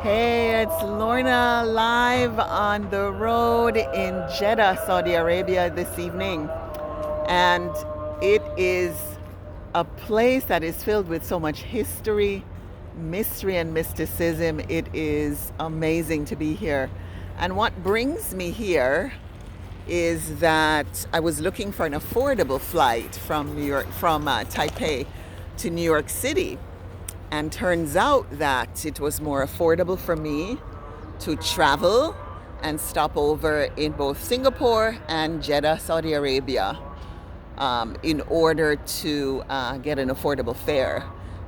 Hey, it's Lorna live on the road in Jeddah, Saudi Arabia this evening. And it is a place that is filled with so much history, mystery, and mysticism. It is amazing to be here. And what brings me here is that I was looking for an affordable flight from Taipei to New York City. And turns out that it was more affordable for me to travel and stop over in both Singapore and Jeddah, Saudi Arabia, in order to get an affordable fare.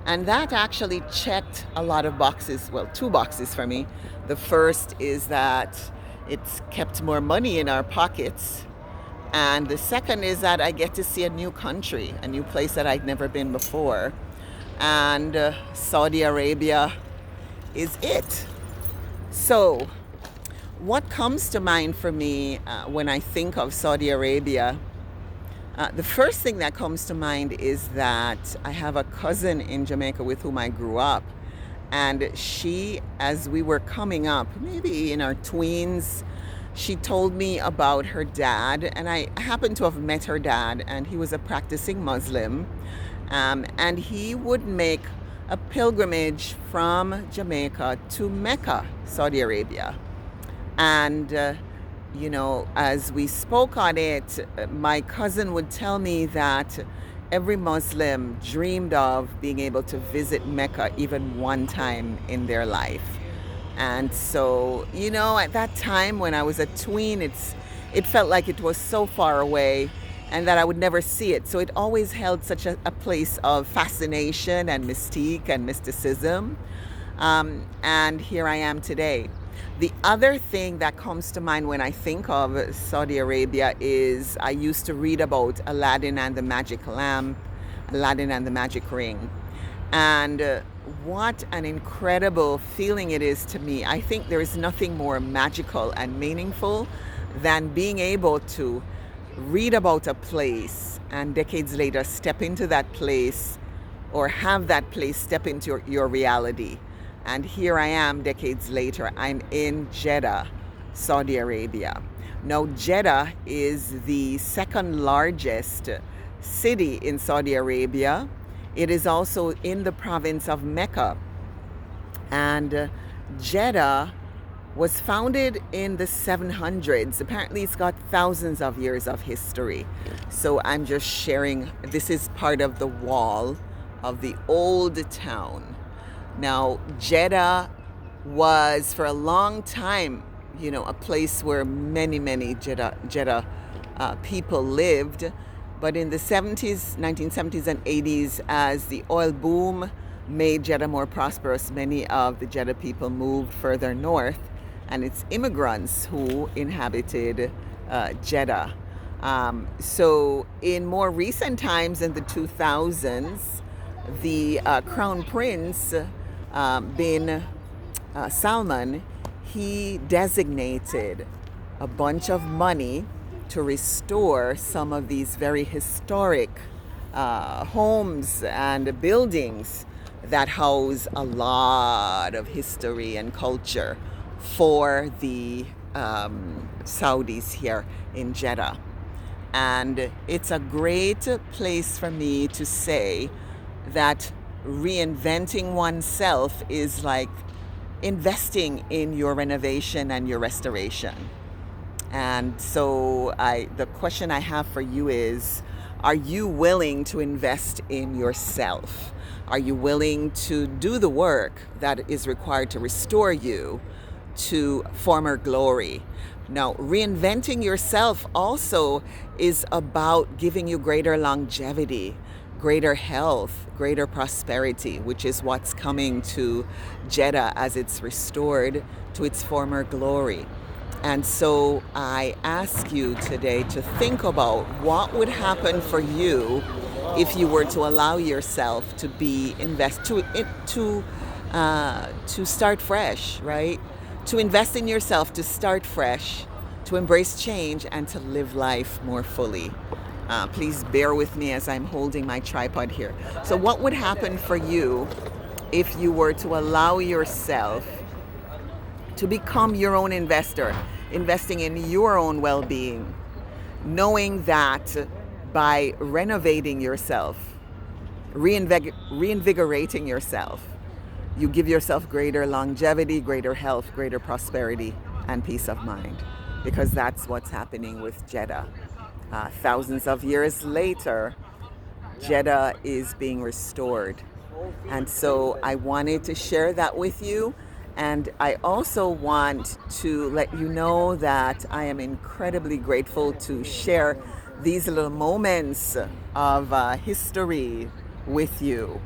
And that actually checked a lot of boxes, well, two boxes for me. The first is that it's kept more money in our pockets. And the second is that I get to see a new country, a new place that I'd never been before. And Saudi Arabia is it. So, what comes to mind for me when I think of Saudi Arabia? The first thing that comes to mind is that I have a cousin in Jamaica with whom I grew up. And she, as we were coming up, maybe in our tweens, she told me about her dad. And I happened to have met her dad, and he was a practicing Muslim. And he would make a pilgrimage from Jamaica to Mecca, Saudi Arabia. And, as we spoke on it, my cousin would tell me that every Muslim dreamed of being able to visit Mecca even one time in their life. And so, at that time when I was a tween, it felt like it was so far away and that I would never see it. So it always held such a place of fascination and mystique and mysticism. And here I am today. The other thing that comes to mind when I think of Saudi Arabia is I used to read about Aladdin and the Magic Lamp, Aladdin and the Magic Ring. And what an incredible feeling it is to me. I think there is nothing more magical and meaningful than being able to read about a place and decades later step into that place or have that place step into your reality. And here I am decades later. I'm in Jeddah, Saudi Arabia. Now, Jeddah is the second largest city in Saudi Arabia. It is also in the province of Mecca. And Jeddah was founded in the 700s. Apparently, it's got thousands of years of history. So I'm just sharing, this is part of the wall of the old town. Now, Jeddah was for a long time, a place where many Jeddah people lived. But in the 1970s and 80s, as the oil boom made Jeddah more prosperous, many of the Jeddah people moved further north, and it's immigrants who inhabited Jeddah. So in more recent times, in the 2000s, the Crown Prince bin Salman, he designated a bunch of money to restore some of these very historic homes and buildings that house a lot of history and culture for the Saudis here in Jeddah. And it's a great place for me to say that reinventing oneself is like investing in your renovation and your restoration. And so the question I have for you is, are you willing to invest in yourself? Are you willing to do the work that is required to restore you to former glory? Now, reinventing yourself also is about giving you greater longevity, greater health, greater prosperity, which is what's coming to Jeddah as it's restored to its former glory. And so I ask you today to think about what would happen for you if you were to allow yourself to to start fresh, right? To invest in yourself, to start fresh, to embrace change, and to live life more fully. Please bear with me as I'm holding my tripod here. So what would happen for you if you were to allow yourself to become your own investor, investing in your own well being, knowing that by renovating yourself, reinvigorating yourself, you give yourself greater longevity, greater health, greater prosperity, and peace of mind. Because that's what's happening with Jeddah. Thousands of years later, Jeddah is being restored. And so I wanted to share that with you. And I also want to let you know that I am incredibly grateful to share these little moments of history with you.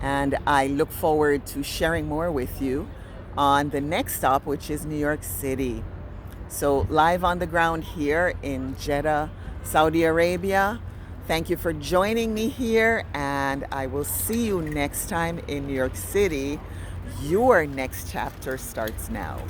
And I look forward to sharing more with you on the next stop, which is New York City. So, live on the ground here in Jeddah, Saudi Arabia. Thank you for joining me here, and I will see you next time in New York City. Your next chapter starts now.